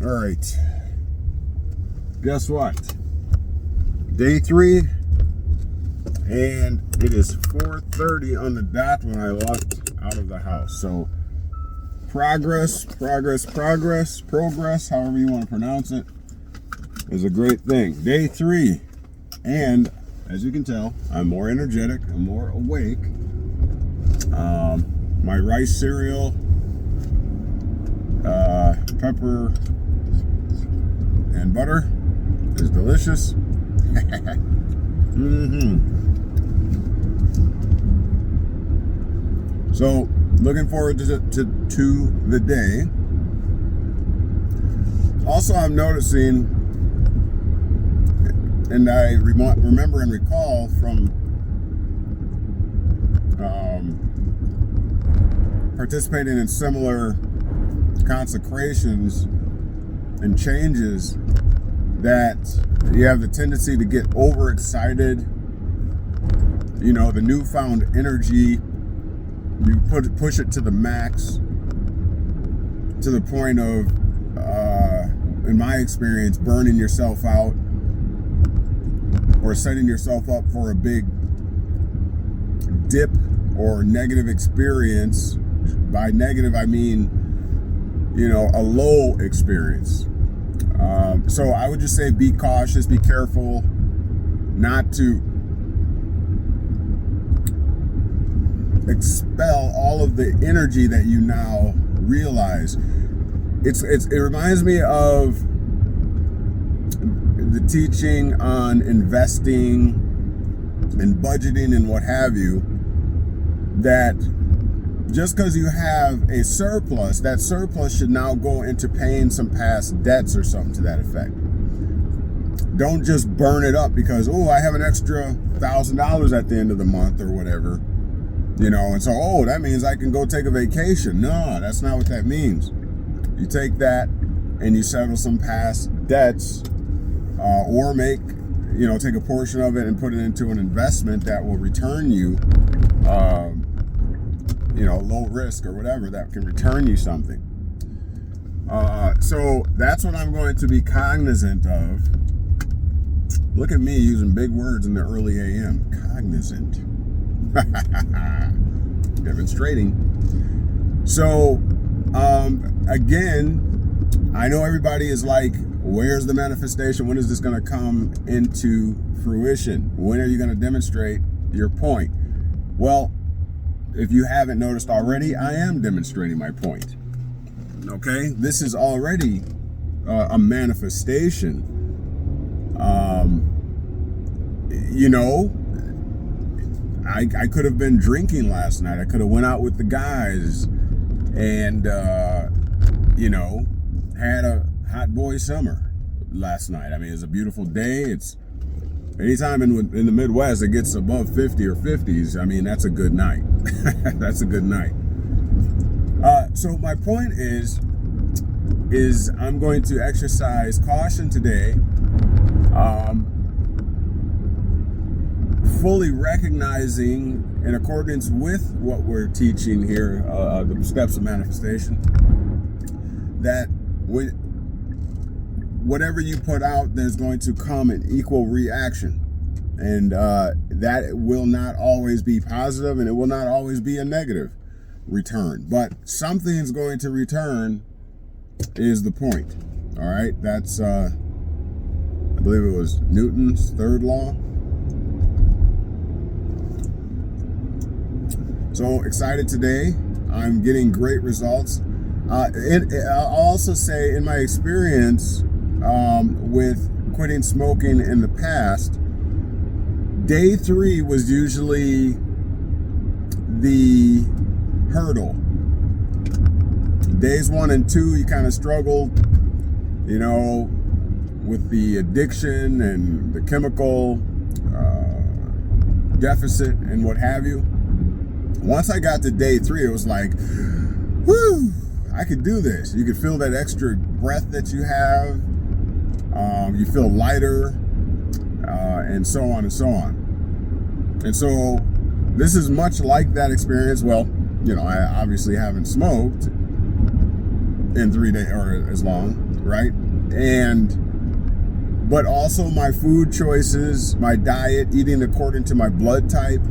All right. Guess what? Day 3, and it is 4:30 on the dot when I left out of the house. So progress, however you want to pronounce it, is a great thing. Day 3, and as you can tell, I'm more energetic, I'm more awake. My rice cereal, pepper and butter is delicious. So looking forward to the day. Also, I'm noticing, and I remember and recall from participating in similar consecrations and changes, that you have the tendency to get overexcited. You know, the newfound energy, you push it to the max, to the point of, in my experience, burning yourself out or setting yourself up for a big dip or negative experience. By negative, I mean, a low experience. So I would just say be cautious, be careful not to expel all of the energy that you now realize. It reminds me of the teaching on investing and budgeting and what have you, that just because you have a surplus, that surplus should now go into paying some past debts or something to that effect. Don't just burn it up because, I have an extra $1,000 at the end of the month or whatever, and so, that means I can go take a vacation. No, that's not what that means. You take that and you settle some past debts, or take a portion of it and put it into an investment that will return you, low risk or whatever, that can return you something. So that's what I'm going to be cognizant of. Look at me using big words in the early AM. Cognizant. Demonstrating. So, again, I know everybody is like, where's the manifestation? When is this going to come into fruition? When are you going to demonstrate your point? Well, if you haven't noticed already, I am demonstrating my point. Okay? This is already a manifestation. I could have been drinking last night. I could have went out with the guys and, had a hot boy summer last night. I mean, it's a beautiful day. It's anytime in the Midwest it gets above 50 or 50s, I mean, that's a good night. That's a good night. So my point is I'm going to exercise caution today, fully recognizing, in accordance with what we're teaching here, the steps of manifestation, that whatever you put out, there's going to come an equal reaction. And that will not always be positive, and it will not always be a negative return. But something's going to return is the point. All right? That's, I believe it was Newton's third law. So excited today. I'm getting great results. I'll also say, in my experience with quitting smoking in the past, day 3 was usually the hurdle. Days 1 and 2, you kind of struggled, with the addiction and the chemical deficit and what have you. Once I got to day 3, it was like, whoo, I could do this. You could feel that extra breath that you have. You feel lighter, and so on and so on. And so this is much like that experience. Well, I obviously haven't smoked in 3 days or as long, right? But also my food choices, my diet, eating according to my blood type.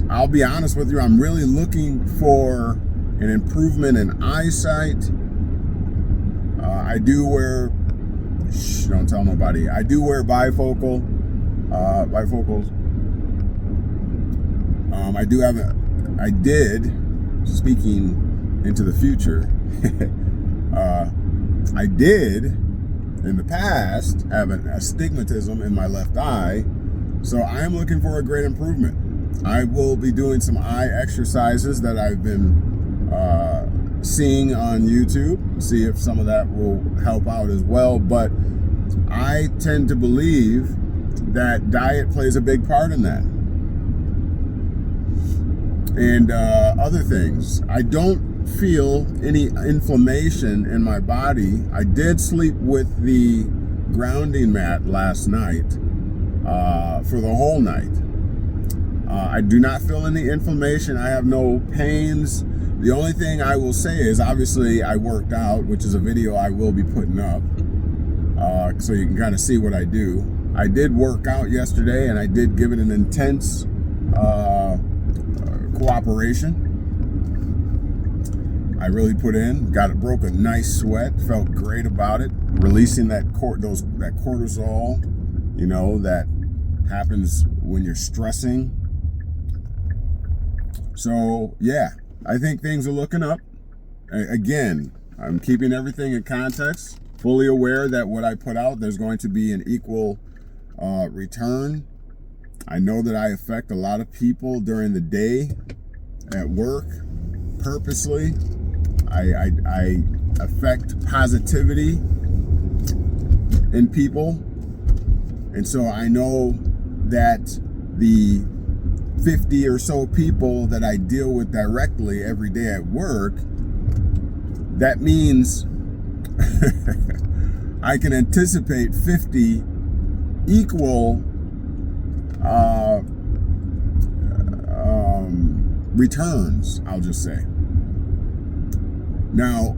I'll be honest with you, I'm really looking for an improvement in eyesight. I do wear, don't tell nobody, I do wear bifocals. I did, speaking into the future, I did in the past have an astigmatism in my left eye, so I am looking for a great improvement. I will be doing some eye exercises that I've been seeing on YouTube, see if some of that will help out as well. But I tend to believe that diet plays a big part in that. And other things. I don't feel any inflammation in my body. I did sleep with the grounding mat last night for the whole night. I do not feel any inflammation. I have no pains. The only thing I will say is, obviously, I worked out, which is a video I will be putting up, so you can kind of see what I do. I did work out yesterday, and I did give it an intense cooperation. I really put in, broke a nice sweat, felt great about it, releasing that cortisol, that happens when you're stressing. So yeah, I think things are looking up. Again, I'm keeping everything in context, fully aware that what I put out, there's going to be an equal return. I know that I affect a lot of people during the day at work, purposely. I affect positivity in people. And so I know that the 50 or so people that I deal with directly every day at work, that means I can anticipate 50 equal returns, I'll just say. Now,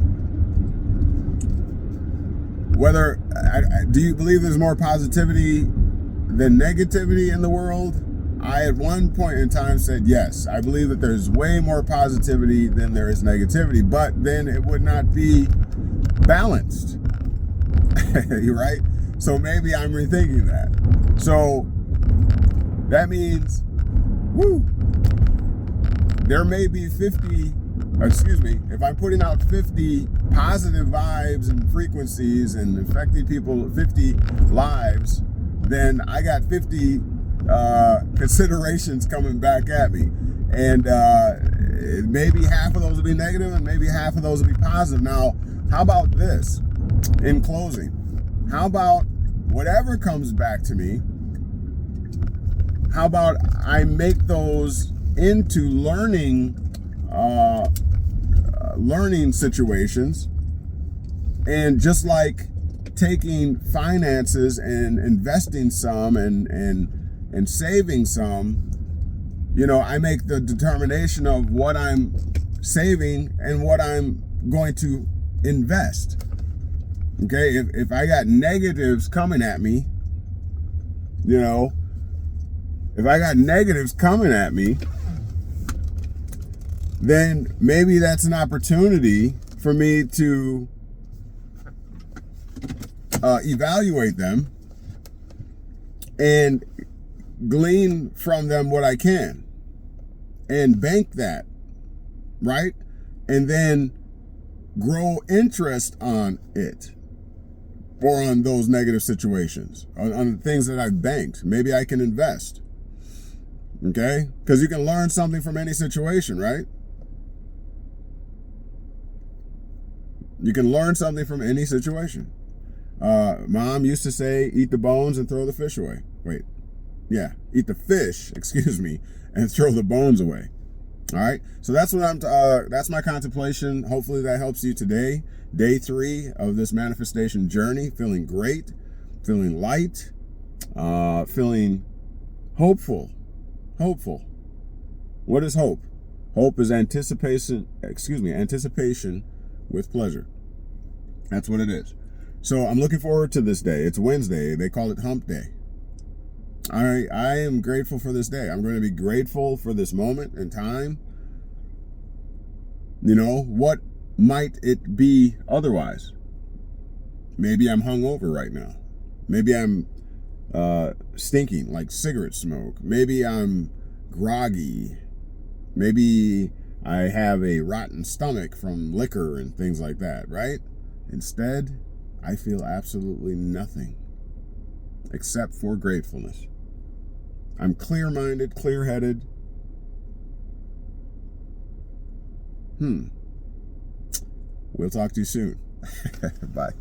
do you believe there's more positivity than negativity in the world? I, at one point in time, said yes. I believe that there's way more positivity than there is negativity, but then it would not be balanced. You're right? So maybe I'm rethinking that. So that means, there may be if I'm putting out 50 positive vibes and frequencies and affecting people, 50 lives, then I got 50 considerations coming back at me. And maybe half of those will be negative and maybe half of those will be positive. Now, how about this in closing? How about whatever comes back to me, how about I make those into learning situations, and just like taking finances and investing some and saving some, I make the determination of what I'm saving and what I'm going to invest. Okay, if I got negatives coming at me, then maybe that's an opportunity for me to evaluate them and glean from them what I can and bank that, right? And then grow interest on it, or on those negative situations, on the things that I've banked. Maybe I can invest. Okay? Because you can learn something from any situation, right? You can learn something from any situation. Mom used to say, eat the bones and throw the fish away. Eat the fish, and throw the bones away. All right. So that's what that's my contemplation. Hopefully that helps you today. Day 3 of this manifestation journey. Feeling great, feeling light, feeling hopeful. What is hope? Hope is anticipation with pleasure. That's what it is. So I'm looking forward to this day. It's Wednesday. They call it hump day. I am grateful for this day. I'm going to be grateful for this moment in time. You know, what might it be otherwise? Maybe I'm hungover right now. Maybe I'm stinking like cigarette smoke. Maybe I'm groggy. Maybe I have a rotten stomach from liquor and things like that, right? Instead, I feel absolutely nothing except for gratefulness. I'm clear-minded, clear-headed. We'll talk to you soon. Bye.